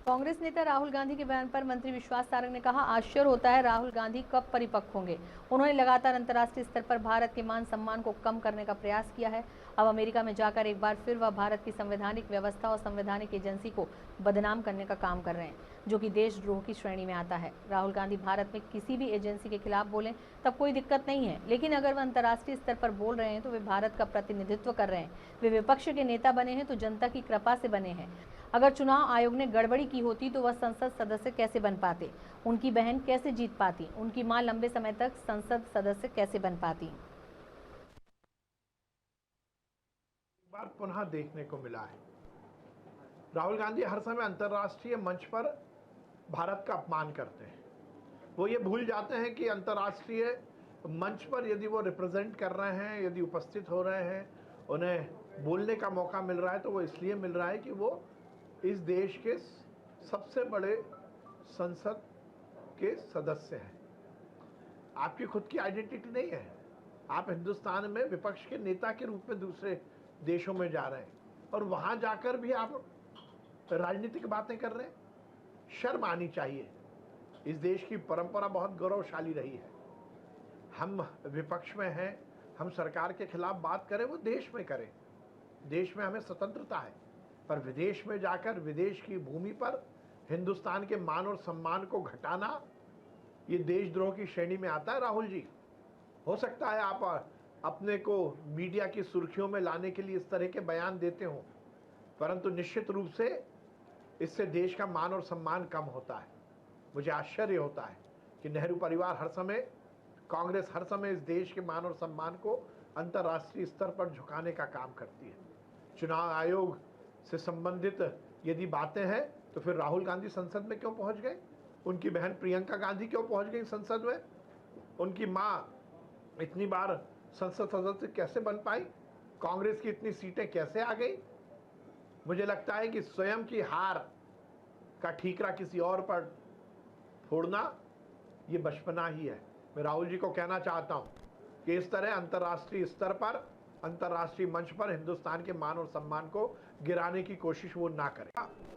कांग्रेस नेता राहुल गांधी के बयान पर मंत्री विश्वास सारंग ने कहा, आश्चर्य होता है राहुल गांधी कब परिपक्व होंगे। उन्होंने लगातार अंतर्राष्ट्रीय स्तर पर भारत के मान सम्मान को कम करने का प्रयास किया है। अब अमेरिका में जाकर एक बार फिर वह भारत की संवैधानिक व्यवस्था और संवैधानिक एजेंसी को बदनाम करने का काम कर रहे हैं, जो कि देशद्रोह की श्रेणी में आता है। राहुल गांधी भारत में किसी भी एजेंसी के खिलाफ बोलें तब कोई दिक्कत नहीं है, लेकिन अगर वह अंतर्राष्ट्रीय स्तर पर बोल रहे हैं तो वे भारत का प्रतिनिधित्व कर रहे हैं। वे विपक्ष के नेता बने हैं तो जनता की कृपा से बने हैं। अगर चुनाव आयोग ने गड़बड़ी की होती तो वह संसद सदस्य कैसे बन पाते, उनकी बहन कैसे जीत पाती, उनकी मां लंबे समय तक संसद सदस्य कैसे बन पाती। बार पुनः देखने को मिला है, राहुल गांधी हर समय अंतर्राष्ट्रीय मंच पर भारत का अपमान करते हैं। वो ये भूल जाते हैं कि अंतर्राष्ट्रीय मंच पर यदि वो रिप्रेजेंट कर रहे हैं, यदि उपस्थित हो रहे हैं, उन्हें बोलने का मौका मिल रहा है तो वो इसलिए मिल रहा है कि वो इस देश के सबसे बड़े संसद के सदस्य हैं। आपकी खुद की आइडेंटिटी नहीं है। आप हिंदुस्तान में विपक्ष के नेता के रूप में दूसरे देशों में जा रहे हैं और वहां जाकर भी आप राजनीतिक बातें कर रहे हैं। शर्म आनी चाहिए। इस देश की परंपरा बहुत गौरवशाली रही है। हम विपक्ष में हैं, हम सरकार के खिलाफ बात करें, वो देश में करें। देश में हमें स्वतंत्रता है, पर विदेश में जाकर विदेश की भूमि पर हिंदुस्तान के मान और सम्मान को घटाना, ये देशद्रोह की श्रेणी में आता है। राहुल जी, हो सकता है आप अपने को मीडिया की सुर्खियों में लाने के लिए इस तरह के बयान देते हो, परंतु निश्चित रूप से इससे देश का मान और सम्मान कम होता है। मुझे आश्चर्य होता है कि नेहरू परिवार हर समय, कांग्रेस हर समय इस देश के मान और सम्मान को अंतर्राष्ट्रीय स्तर पर झुकाने का काम करती है। चुनाव आयोग से संबंधित यदि बातें हैं तो फिर राहुल गांधी संसद में क्यों पहुंच गए? उनकी बहन प्रियंका गांधी क्यों पहुंच गई संसद में? उनकी मां इतनी बार संसद सदस्य कैसे बन पाई? कांग्रेस की इतनी सीटें कैसे आ गई? मुझे लगता है कि स्वयं की हार का ठीकरा किसी और पर फोड़ना ये बचपना ही है। मैं राहुल जी को कहना चाहता हूं कि इस तरह अंतर्राष्ट्रीय स्तर पर, अंतर्राष्ट्रीय मंच पर हिंदुस्तान के मान और सम्मान को गिराने की कोशिश वो ना करें।